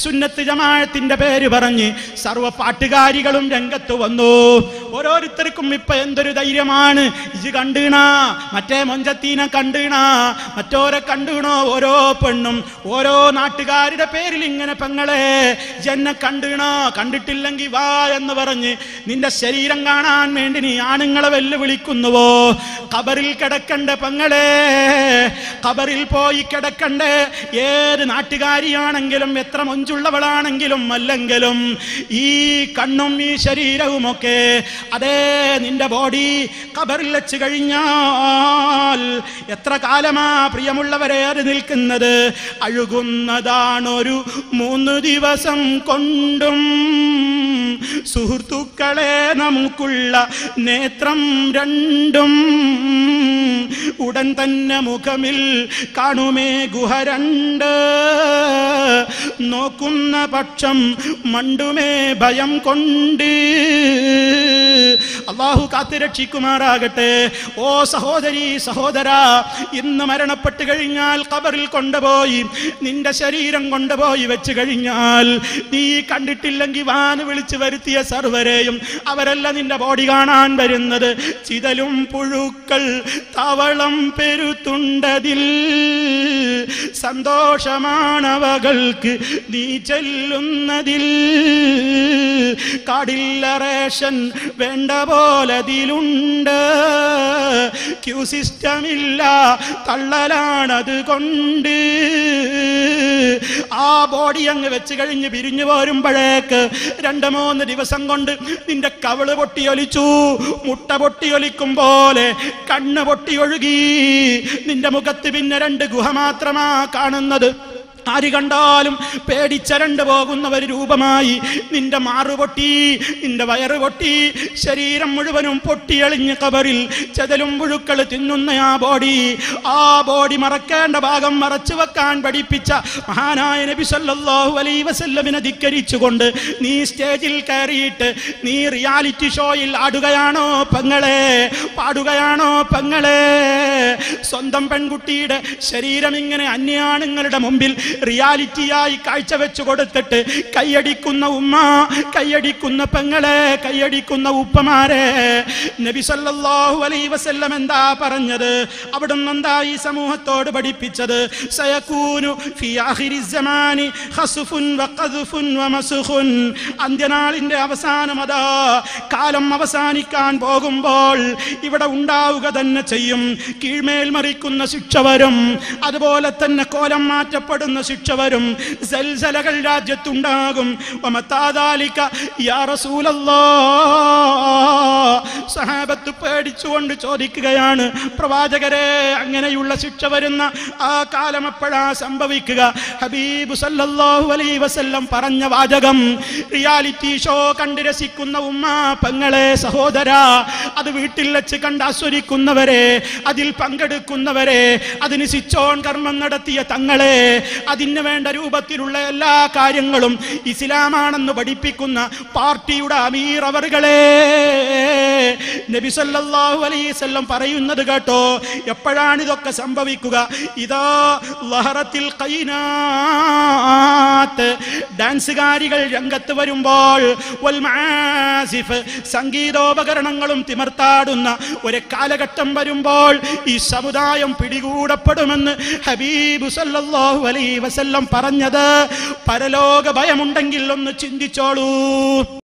സുന്നത്ത് ജമാഅത്തിന്റെ പേര് പറഞ്ഞ് സർവ്വ പാട്ടുകാരികളും രംഗത്ത് വന്നു. ഓരോരുത്തർക്കും ഇപ്പൊ എന്തൊരു ധൈര്യമാണ്. ഇജ് കണ്ടീണാ, മറ്റേ മൊഞ്ചത്തീനെ കണ്ടീണാ, മറ്റോരെ കണ്ടീണോ? ഓരോ പെണ്ണും ഓരോ നാട്ടുകാരുടെ പേരിൽ ഇങ്ങനെ പെങ്ങളെ ജന്നെ കണ്ടീണോ? കണ്ടിട്ടില്ലെങ്കിൽ വാ എന്ന് പറഞ്ഞ് നിന്റെ ശരീരം കാണാൻ വേണ്ടി നീ ആണുങ്ങളെ വെല്ലുവിളിക്കുന്നുവോ? ഖബറിൽ കിടക്കണ്ട പെങ്ങളെ, ഖബറിൽ പോയി കിടക്കണ്ടേ. ഏത് നാട്ടുകാരിയാണെങ്കിലും എത്ര മൊഞ്ചുള്ളവളാണെങ്കിലും അല്ലെങ്കിലും ഈ കണ്ണും ഈ ശരീരവുമൊക്കെ അതേ നിന്റെ ബോഡി ഖബറിൽ വെച്ച് കഴിഞ്ഞാൽ എത്ര കാലമാ പ്രിയമുള്ളവരെ അത് നിൽക്കുന്നത്? അഴുകുന്നതാണൊരു 3 ദിവസം കൊണ്ടും സുഹൃത്തുക്കളെ നമുക്കുള്ള നേത്രം രണ്ടും. ഉടൻ തന്നെ മുഖമിൽ കാണുമേ ഗുഹ 2. നോക്കുന്ന പക്ഷം മണ്ടുമേ ഭയം കൊണ്ട്. അല്ലാഹു കാത്തുരക്ഷിക്കുമാറാകട്ടെ. ഓ സഹോദരി സഹോദരാ, ഇന്ന് മരണപ്പെട്ട് കഴിഞ്ഞാൽ ഖബറിൽ കൊണ്ടുപോയി നിന്റെ ശരീരം കൊണ്ടുപോയി വെച്ച് കഴിഞ്ഞാൽ നീ കണ്ടിട്ടില്ലെങ്കിൽ വാന് വിളിച്ചു വരുത്തിയ സർവരെയും അവരല്ല നിന്റെ ബോഡി കാണാൻ വരുന്നത്. ചിതലും പുഴുക്കൾ തവളം പെരുത്തുണ്ടതിൽ സന്തോഷമാണവകൾക്ക് നീ ചെല്ലുന്നതിൽ. കാടില്ല റേഷൻ വേണ്ട പോലതിലുണ്ട്, ക്യൂ സിസ്റ്റമില്ല തള്ളലാണത് കൊണ്ട്. ആ ബോഡി അങ്ങ് വെച്ച് കഴിഞ്ഞ് പിരിഞ്ഞു പോരുമ്പോഴേക്ക് 2-3 ദിവസം കൊണ്ട് നിന്റെ കവിള് പൊട്ടിയൊലിച്ചു. മുട്ട പൊട്ടിയൊലിക്കും പോലെ കണ്ണ് പൊട്ടിയൊഴുകി. നിന്റെ മുഖത്ത് പിന്നെ 2 ഗുഹ മാത്രമാ കാണുന്നത്. ആര് കണ്ടാലും പേടിച്ചരണ്ടു പോകുന്ന ഒരു രൂപമായി നിന്റെ മാറു പൊട്ടി, നിന്റെ വയറ് പൊട്ടി, ശരീരം മുഴുവനും പൊട്ടിയളിഞ്ഞ് ഖബറിൽ ചെതലും പുഴുക്കൾ തിന്നുന്ന ആ ബോഡി മറക്കേണ്ട ഭാഗം മറച്ചു വെക്കാൻ പഠിപ്പിച്ച മഹാനായ നബി സല്ലല്ലാഹു അലൈഹി വസല്ലമിനെ ധിക്കരിച്ചുകൊണ്ട് നീ സ്റ്റേജിൽ കയറിയിട്ട് നീ റിയാലിറ്റി ഷോയിൽ ആടുകയാണോ പെങ്ങളെ? പാടുകയാണോ പെങ്ങളെ? സ്വന്തം പെൺകുട്ടിയുടെ ശരീരം ഇങ്ങനെ അന്യാണുങ്ങളുടെ മുമ്പിൽ റിയാലിറ്റിയായി കാഴ്ചവെച്ചു കൊടുത്തിട്ട് കൈയടിക്കുന്ന ഉമ്മ, കൈയടിക്കുന്ന പെങ്ങളെ, കൈയടിക്കുന്ന ഉപ്പമാരെ. നബി സല്ലല്ലാഹു അലൈഹി വസല്ലം എന്താ പറഞ്ഞത്? അവിടുന്ന് എന്താ ഈ സമൂഹത്തോട് പഠിപ്പിച്ചത്? സയകൂനു ഫി ആഖിരിസ് സമാനി ഖസ്ഫുൻ വഖദ്ഫുൻ വമസ്ഖുൻ. അന്ത്യനാളിന്റെ അവസാനം അതാ കാലം അവസാനിക്കാൻ പോകുമ്പോൾ ഇവിടെ ഉണ്ടാവുക തന്നെ ചെയ്യും. കീഴ്മേൽ മറിക്കുന്ന ശിക്ഷ വരും, അതുപോലെ തന്നെ കോലം മാറ്റപ്പെടുന്ന ശിക്ഷ വരും. സൽസലകൾ രാജ്യത്തുണ്ടാകും. വമതാദാലിക യാ റസൂലല്ലാഹ്. സഹാബത്ത് പേടിച്ചുകൊണ്ട് ചോദിക്കുകയാണ്, പ്രവാചകരെ അങ്ങനെയുള്ള ശിക്ഷ വരുന്ന ആ കാലം എപ്പോഴാ സംഭവിക്കുക? ഹബീബ് സല്ലല്ലാഹു അലൈഹി വസല്ലം പറഞ്ഞ വാചകം, റിയാലിറ്റി ഷോ കണ്ട് രസിക്കുന്ന ഉമ്മ, പെങ്ങളെ, സഹോദരാ, അത് വീട്ടിൽ വെച്ച് കണ്ട് ആസ്വദിക്കുന്നവരെ, അതിൽ പങ്കെടുക്കുന്നവരെ, അതിന് സിച്ചോൺ കർമ്മം നടത്തിയ തങ്ങളെ, അതിന് വേണ്ട രൂപത്തിലുള്ള എല്ലാ കാര്യങ്ങളും ഇസ്ലാമാണെന്ന് പഠിപ്പിക്കുന്ന പാർട്ടിയുടെ അമീർ അവറുകളെ, നബി സല്ലല്ലാഹു അലൈഹി വസല്ലം പറയുന്നത് കേട്ടോ. എപ്പോഴാണ് ഇതൊക്കെ സംഭവിക്കുക? ഇദാ ലഹറത്തിൽ ഖൈനാത്ത്, ഡാൻസുകാരികൾ രംഗത്ത് വരുമ്പോൾ, വൽ മആസിഫ്, സംഗീതോപകരണങ്ങളും തിമർത്താടുന്ന ഒരു കാലഘട്ടം വരുമ്പോൾ ഈ സമുദായം പിടികൂടപ്പെടുമെന്ന് ഹബീബ് സല്ലല്ലാഹു അലൈഹി വസല്ലം പറഞ്ഞത്. പരലോക ഭയമുണ്ടെങ്കിൽ ഒന്ന് ചിന്തിച്ചോളൂ.